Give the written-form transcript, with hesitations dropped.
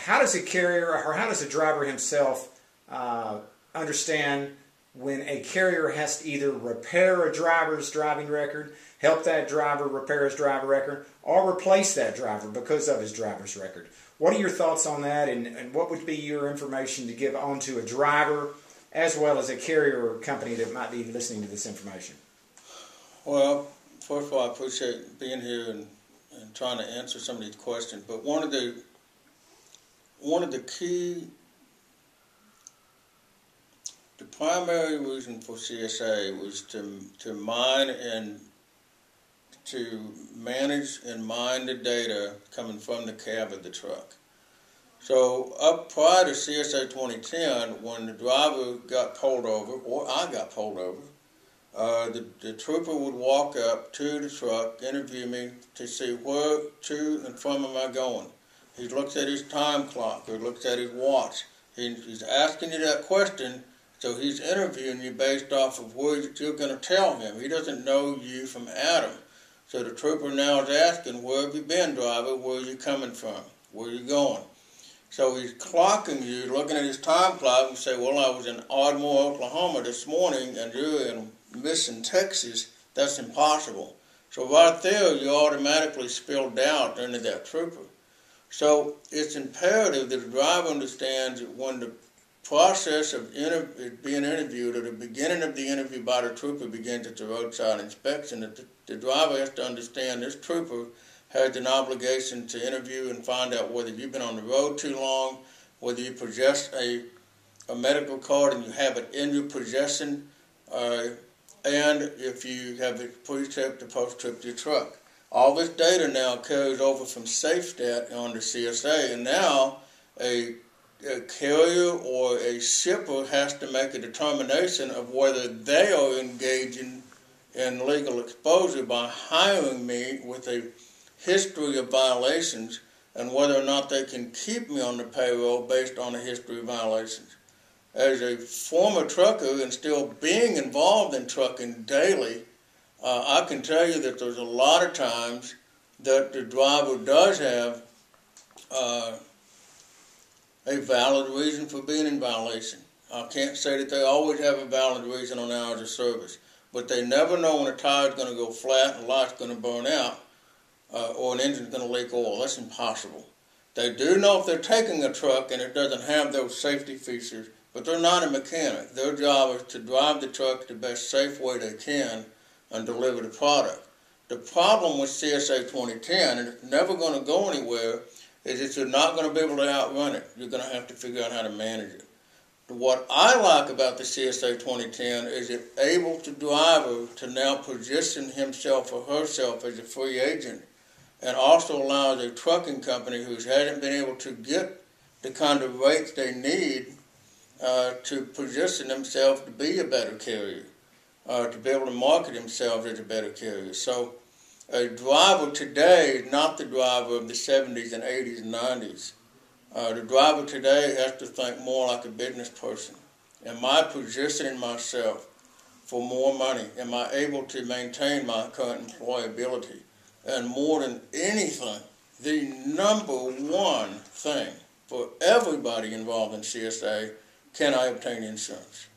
how does a carrier or how does a driver himself understand when a carrier has to either repair a driver's driving record, help that driver repair his driver record, or replace that driver because of his driver's record? What are your thoughts on that, and what would be your information to give on to a driver as well as a carrier or company that might be listening to this information? Well, first of all, I appreciate being here and trying to answer some of these questions. But one of the primary reason for CSA was to mine and to manage and mine the data coming from the cab of the truck. So up prior to CSA 2010, when the driver got pulled over, or I got pulled over, the trooper would walk up to the truck, interview me to see where to and from am I going. He looks at his time clock or looks at his watch. He's asking you that question, so he's interviewing you based off of what you're going to tell him. He doesn't know you from Adam. So the trooper now is asking, where have you been, driver? Where are you coming from? Where are you going? So he's clocking you, looking at his time clock, and say, well, I was in Ardmore, Oklahoma this morning, and you're in Mission, Texas. That's impossible. So right there, you automatically spill doubt into that trooper. So it's imperative that the driver understands that when the process of being interviewed, or the beginning of the interview by the trooper begins at the roadside inspection, that the driver has to understand this trooper has an obligation to interview and find out whether you've been on the road too long, whether you possess a medical card and you have it in your possession, and if you have a pre-trip to post-trip to your truck. All this data now carries over from SafeStat onto CSA, and now a carrier or a shipper has to make a determination of whether they are engaging in legal exposure by hiring me with a history of violations, and whether or not they can keep me on the payroll based on a history of violations. As a former trucker and still being involved in trucking daily, I can tell you that there's a lot of times that the driver does have a valid reason for being in violation. I can't say that they always have a valid reason on hours of service, but they never know when a tire's going to go flat and a light's going to burn out, or an engine's going to leak oil. That's impossible. They do know if they're taking a truck and it doesn't have those safety features, but they're not a mechanic. Their job is to drive the truck the best safe way they can and deliver the product. The problem with CSA 2010, and it's never going to go anywhere, is that you're not going to be able to outrun it. You're going to have to figure out how to manage it. What I like about the CSA 2010 is it's able to driver to now position himself or herself as a free agent, and also allows a trucking company who hasn't been able to get the kind of rates they need to position themselves to be a better carrier, to be able to market themselves as a better carrier. So a driver today is not the driver of the 70s and 80s and 90s. The driver today has to think more like a business person. Am I positioning myself for more money? Am I able to maintain my current employability? And more than anything, the number one thing for everybody involved in CSA, can I obtain insurance?